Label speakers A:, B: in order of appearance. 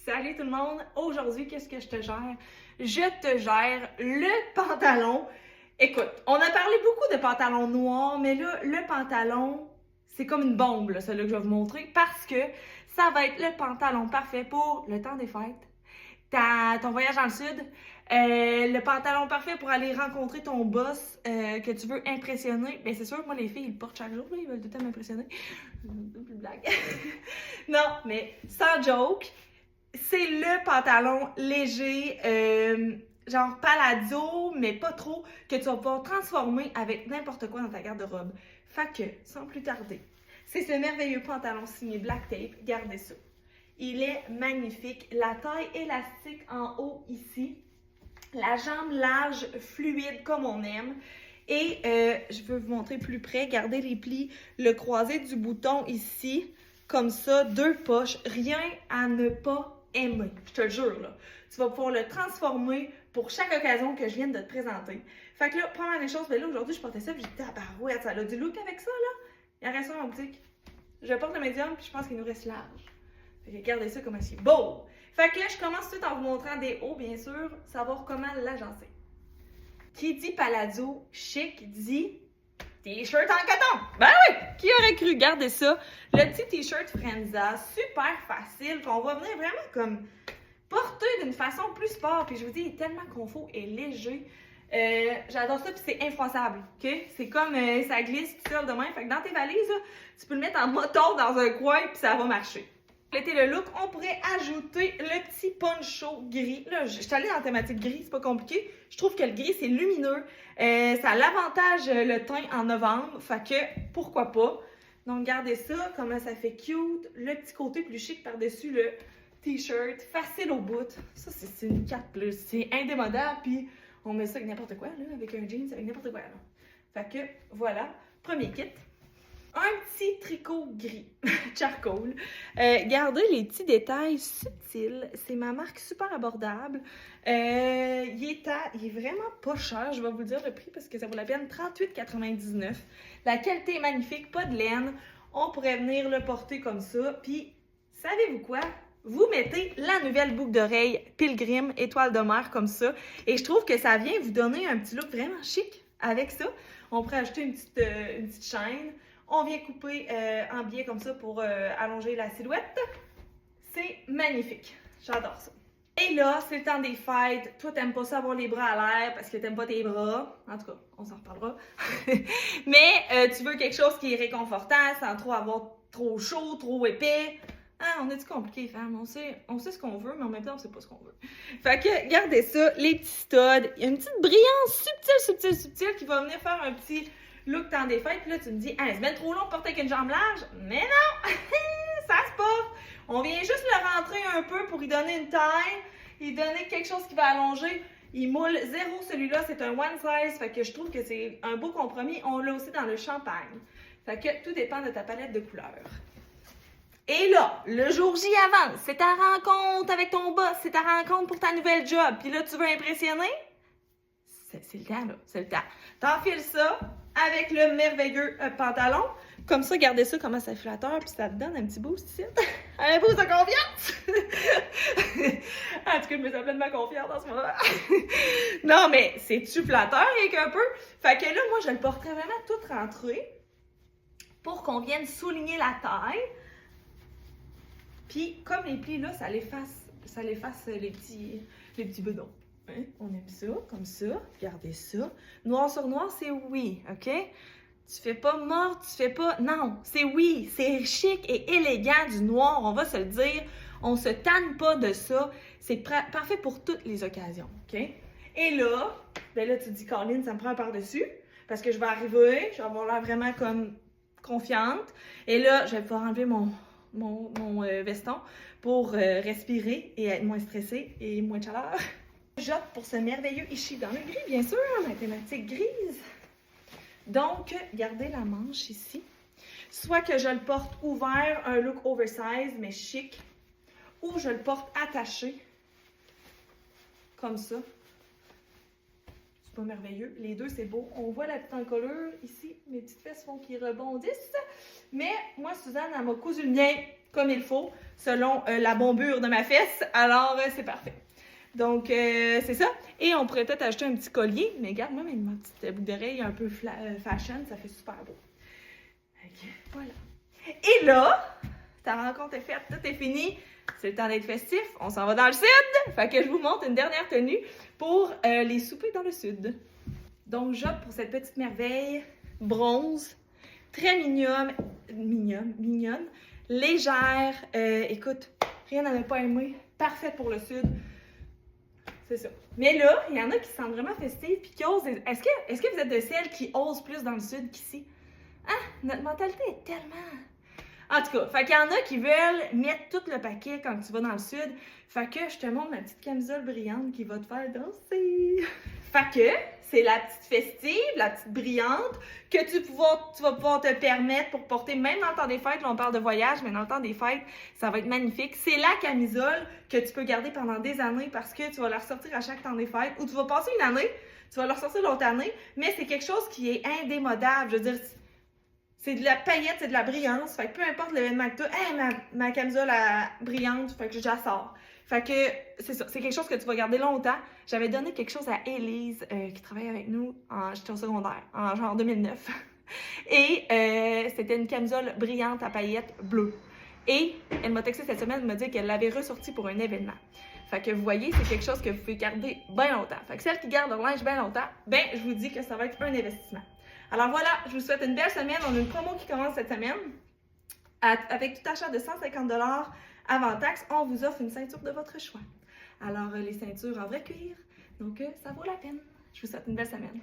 A: Salut tout le monde! Aujourd'hui, qu'est-ce que je te gère? Je te gère le pantalon. Écoute, on a parlé beaucoup de pantalons noirs, mais là, le pantalon, c'est comme une bombe, là, celui que je vais vous montrer, parce que ça va être le pantalon parfait pour le temps des fêtes, ton voyage dans le sud, le pantalon parfait pour aller rencontrer ton boss que tu veux impressionner. Bien, c'est sûr, moi, les filles, ils le portent chaque jour, là, ils veulent tout le temps m'impressionner. Plus de blague. Non, mais sans joke, c'est le pantalon léger, genre palazzo, mais pas trop, que tu vas pouvoir transformer avec n'importe quoi dans ta garde-robe. Fait que, sans plus tarder, c'est ce merveilleux pantalon signé Black Tape. Gardez ça. Il est magnifique. La taille élastique en haut ici. La jambe large, fluide comme on aime. Et je veux vous montrer plus près. Gardez les plis, le croisé du bouton ici. Comme ça, deux poches. Rien à ne pas aimer. Je te le jure, là. Tu vas pouvoir le transformer pour chaque occasion que je viens de te présenter. Fait que là, première des choses, ben là, aujourd'hui, je portais ça, puis j'ai dit, ah bah ouais, ça a du look avec ça, là. Il en reste un en boutique. Je porte le médium, puis je pense qu'il nous reste large. Fait que regardez ça comme c'est beau! Fait que là, je commence tout en vous montrant des hauts, bien sûr, savoir comment l'agencer. Qui dit palazzo chic dit t-shirt en coton. Ben oui! Qui aurait cru? Regardez ça. Le petit t-shirt Frenza, super facile, qu'on va venir vraiment comme porter d'une façon plus sport. Puis je vous dis, il est tellement confort et léger. J'adore ça, puis c'est infroissable, ok? C'est comme, ça glisse tout seul de même. Fait que dans tes valises, là, tu peux le mettre en moton dans un coin, puis ça va marcher. Compléter le look, on pourrait ajouter le petit poncho gris. Là, je suis allée dans la thématique gris, c'est pas compliqué. Je trouve que le gris, c'est lumineux. Ça l'avantage le teint en novembre, fait que pourquoi pas. Donc, regardez ça, comment ça fait cute. Le petit côté plus chic par-dessus le t-shirt, facile au bout. Ça, c'est une 4+. C'est indémodable, puis on met ça avec n'importe quoi, là, avec un jeans, avec n'importe quoi. Là. Fait que, voilà, premier kit. Un petit tricot gris, charcoal. Gardez les petits détails subtils. C'est ma marque super abordable. Il est vraiment pas cher, je vais vous dire le prix parce que ça vaut la peine. 38,99. La qualité est magnifique, pas de laine. On pourrait venir le porter comme ça. Puis, savez-vous quoi? Vous mettez la nouvelle boucle d'oreille Pilgrim étoile de mer comme ça. Et je trouve que ça vient vous donner un petit look vraiment chic avec ça. On pourrait ajouter une petite chaîne. On vient couper en biais comme ça pour allonger la silhouette. C'est magnifique. J'adore ça. Et là, c'est le temps des fêtes. Toi, t'aimes pas ça avoir les bras à l'air parce que t'aimes pas tes bras. En tout cas, on s'en reparlera. Mais tu veux quelque chose qui est réconfortant sans trop avoir trop chaud, trop épais. Ah, on a dit compliqué, femme. On sait ce qu'on veut, mais en même temps, on sait pas ce qu'on veut. Fait que, regardez ça, les petits studs. Il y a une petite brillance subtile qui va venir faire un petit look temps des fêtes. Puis là, tu me dis, ah, c'est bien trop long de porter avec une jambe large. Mais non! Ça se porte! On vient juste le rentrer un peu pour y donner une taille, y donner quelque chose qui va allonger. Il moule zéro, celui-là, c'est un one size. Fait que je trouve que c'est un beau compromis. On l'a aussi dans le champagne. Fait que tout dépend de ta palette de couleurs. Et là, le jour J avance, c'est ta rencontre avec ton boss, c'est ta rencontre pour ta nouvelle job. Puis là, tu veux impressionner? C'est le temps, là. C'est le temps. T'enfiles ça avec le merveilleux pantalon. Comme ça, regardez ça, comment ça est flatteur, puis ça te donne un petit boost ici. Un boost de confiance! En tout cas, je me sens pleinement confiante en ce moment. Non, mais c'est-tu flatteur, avec un peu? Fait que là, moi, je le porterais vraiment tout rentré pour qu'on vienne souligner la taille. Puis, comme les plis, là, ça l'efface les petits bedons. Hein? On aime ça, comme ça. Regardez ça. Noir sur noir, c'est oui, OK? Tu fais pas morte, tu fais pas... Non, c'est oui. C'est chic et élégant du noir, on va se le dire. On se tanne pas de ça. C'est parfait pour toutes les occasions, OK? Et là, ben là, tu te dis, Colin, ça me prend un par-dessus. Parce que je vais arriver, je vais avoir l'air vraiment comme confiante. Et là, je vais pouvoir enlever mon veston pour respirer et être moins stressée et moins de chaleur. J'opte pour ce merveilleux ishi dans le gris, bien sûr, la thématique grise. Donc, gardez la manche ici. Soit que je le porte ouvert, un look oversize, mais chic, ou je le porte attaché, comme ça. C'est pas merveilleux. Les deux, c'est beau. On voit la petite encolure ici. Mes petites fesses font qu'ils rebondissent. Mais moi, Suzanne, elle m'a cousu le mien comme il faut, selon la bombure de ma fesse. Alors, c'est parfait. Donc, c'est ça. Et on pourrait peut-être ajouter un petit collier. Mais regarde, moi, ma petite boucle d'oreille un peu fashion, ça fait super beau. Okay, voilà. Et là, ta rencontre est faite, tout est fini. C'est le temps d'être festif. On s'en va dans le sud. Fait que je vous montre une dernière tenue pour les soupers dans le sud. Donc, j'opte pour cette petite merveille bronze, très mignonne, légère. Écoute, rien à ne pas aimer. Parfaite pour le sud. C'est ça. Mais là, il y en a qui se sentent vraiment festives puis qui osent. Est-ce que vous êtes de celles qui osent plus dans le sud qu'ici? Ah, notre mentalité est tellement... En tout cas, fait qu'il y en a qui veulent mettre tout le paquet quand tu vas dans le sud. Fait que je te montre ma petite camisole brillante qui va te faire danser. Fait que c'est la petite festive, la petite brillante que tu vas pouvoir te permettre pour porter même dans le temps des fêtes. Là, on parle de voyage, mais dans le temps des fêtes, ça va être magnifique. C'est la camisole que tu peux garder pendant des années parce que tu vas la ressortir à chaque temps des fêtes ou tu vas passer une année, tu vas la ressortir l'autre année, mais c'est quelque chose qui est indémodable. Je veux dire, c'est de la paillette, c'est de la brillance. Fait que peu importe l'événement que tu as, hey, ma camisole brillante, fait que je la sors. Fait que c'est ça, c'est quelque chose que tu vas garder longtemps. J'avais donné quelque chose à Élise qui travaille avec nous, j'étais au secondaire, en genre 2009. Et c'était une camisole brillante à paillettes bleues. Et elle m'a texté cette semaine, elle m'a dit qu'elle l'avait ressortie pour un événement. Fait que vous voyez, c'est quelque chose que vous pouvez garder bien longtemps. Fait que celle qui garde le linge bien longtemps, ben je vous dis que ça va être un investissement. Alors voilà, je vous souhaite une belle semaine. On a une promo qui commence cette semaine. Avec tout achat de 150 $ avant taxe, on vous offre une ceinture de votre choix. Alors, les ceintures en vrai cuir, donc ça vaut la peine. Je vous souhaite une belle semaine.